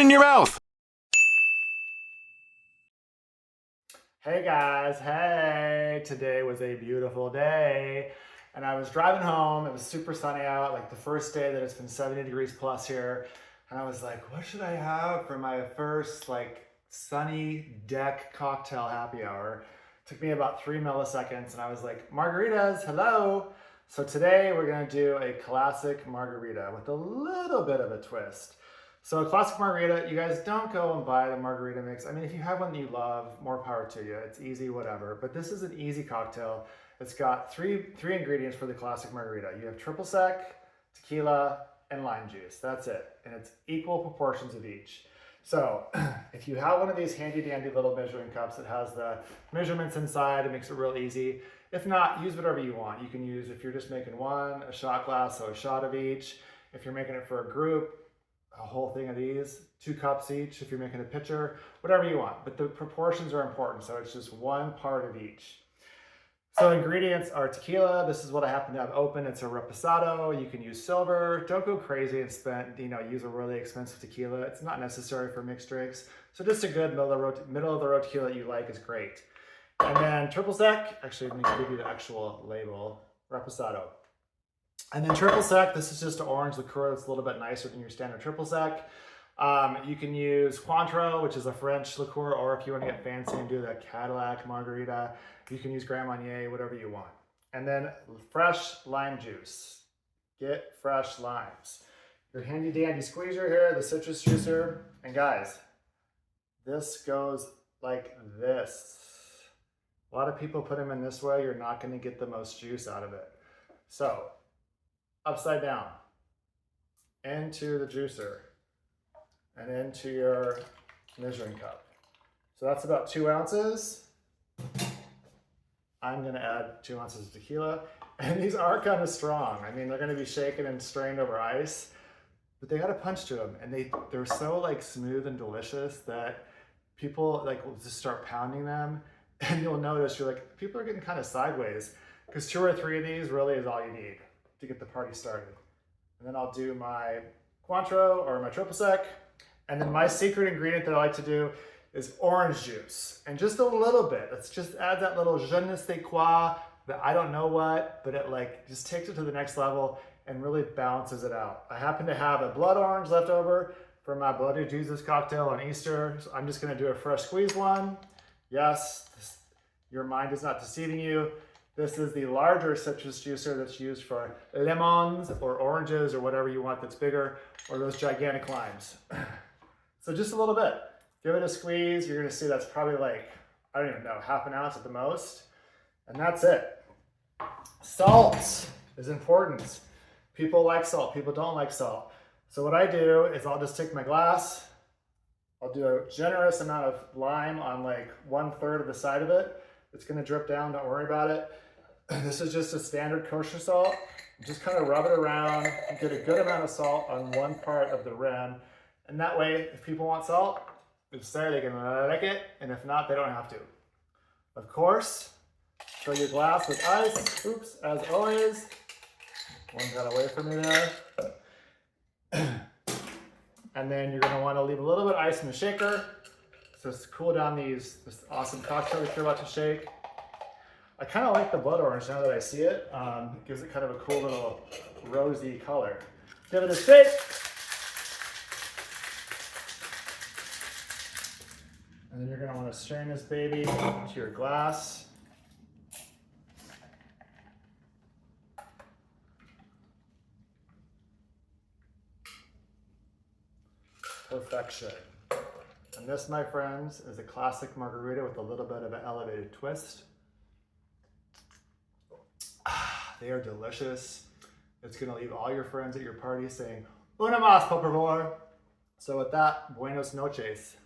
in your mouth. Hey guys, hey! Today was a beautiful day and I was driving home. It was super sunny out, like the first day that it's been 70 degrees plus here. And I was like, what should I have for my first sunny deck cocktail happy hour? It took me about 3 milliseconds and I was like, margaritas, hello! So today we're gonna do a classic margarita with a little bit of a twist. So a classic margarita, you guys don't go and buy the margarita mix. I mean, if you have one that you love, more power to you. It's easy, whatever. But this is an easy cocktail. It's got three ingredients for the classic margarita. You have triple sec, tequila, and lime juice. That's it. And it's equal proportions of each. So if you have one of these handy dandy little measuring cups that has the measurements inside, it makes it real easy. If not, use whatever you want. You can use, if you're just making one, a shot glass, so a shot of each. If you're making it for a group, a whole thing of these, 2 cups each if you're making a pitcher, whatever you want. But the proportions are important, so it's just 1 part of each. So ingredients are tequila. This is what I happen to have open. It's a reposado. You can use silver. Don't go crazy and use a really expensive tequila. It's not necessary for mixed drinks. So just a good middle of the road tequila that you like is great. And then triple sec. Actually, let me give you the actual label. Reposado. And then triple sec, this is just an orange liqueur that's a little bit nicer than your standard triple sec. You can use Cointreau, which is a French liqueur, or if you want to get fancy and do the Cadillac margarita, you can use Grand Marnier, whatever you want. And then fresh lime juice. Get fresh limes. Your handy dandy squeezer here, the citrus juicer. And guys, this goes like this. A lot of people put them in this way. You're not going to get the most juice out of it. So, upside down, into the juicer, and into your measuring cup. So that's about 2 ounces. I'm gonna add 2 ounces of tequila. And these are kind of strong. I mean, they're gonna be shaken and strained over ice, but they got a punch to them. And they're so smooth and delicious that people will just start pounding them. And you'll notice, you're like, people are getting kind of sideways, because 2 or 3 of these really is all you need to get the party started. And then I'll do my Cointreau or my triple sec. And then my secret ingredient that I like to do is orange juice. And just a little bit. Let's just add that little je ne sais quoi, that I don't know what, but it just takes it to the next level and really balances it out. I happen to have a blood orange left over for my Bloody Jesus cocktail on Easter. So I'm just gonna do a fresh squeezed one. Yes, your mind is not deceiving you. This is the larger citrus juicer that's used for lemons or oranges or whatever you want that's bigger, or those gigantic limes. So just a little bit. Give it a squeeze. You're gonna see that's probably I don't even know, half an ounce at the most. And that's it. Salt is important. People like salt, people don't like salt. So what I do is I'll just take my glass, I'll do a generous amount of lime on 1/3 of the side of it. It's gonna drip down, don't worry about it. This is just a standard kosher salt. Just kind of rub it around, get a good amount of salt on 1 part of the rim. And that way, if people want salt, it's there, they can lick it, and if not, they don't have to. Of course, fill your glass with ice. Oops, as always. One got away from me there. And then you're gonna wanna leave a little bit of ice in the shaker, so to cool down this awesome cocktail that you're about to shake. I kind of like the blood orange now that I see it. It gives it kind of a cool little rosy color. Give it a shake. And then you're going to want to strain this baby into your glass. Perfection. And this, my friends, is a classic margarita with a little bit of an elevated twist. They are delicious. It's gonna leave all your friends at your party saying, "Una más, por favor." So with that, buenos noches.